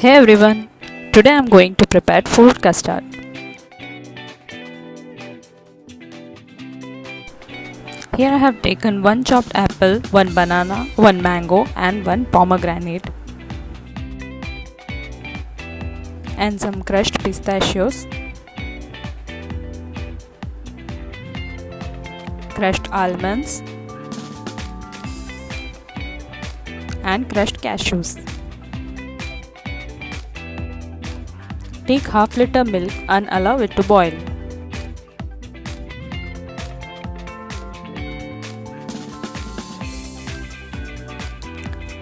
Hey everyone, today I am going to prepare fruit custard. Here I have taken 1 chopped apple, 1 banana, 1 mango and 1 pomegranate and some crushed pistachios, crushed almonds and crushed cashews. Take half liter milk and allow it to boil.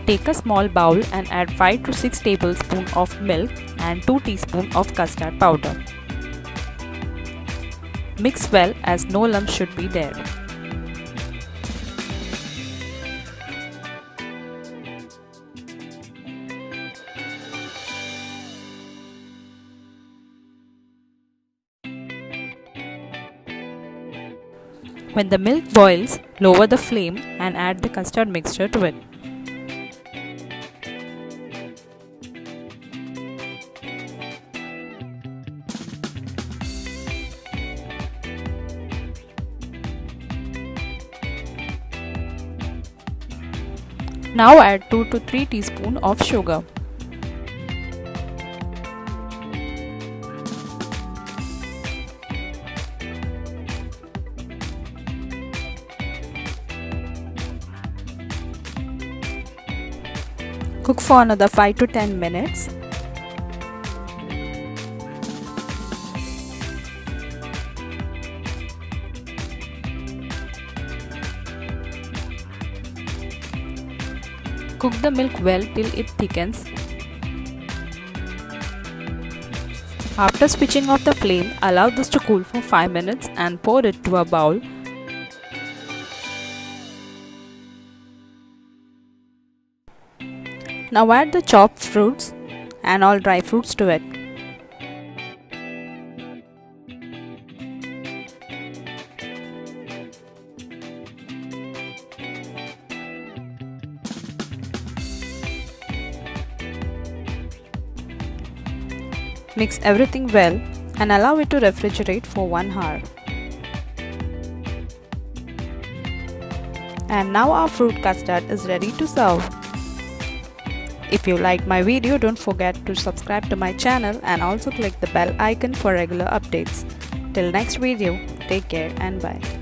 Take a small bowl and add 5 to 6 tablespoons of milk and 2 teaspoons of custard powder. Mix well as no lumps should be there. When the milk boils, lower the flame and add the custard mixture to it. Now add 2 to 3 teaspoons of sugar. Cook for another 5 to 10 minutes. Cook the milk well till it thickens. After switching off the flame, allow this to cool for 5 minutes and pour it to a bowl. Now add the chopped fruits and all dry fruits to it. Mix everything well and allow it to refrigerate for 1 hour. And now our fruit custard is ready to serve. If you liked my video, don't forget to subscribe to my channel and also click the bell icon for regular updates. Till next video, take care and bye.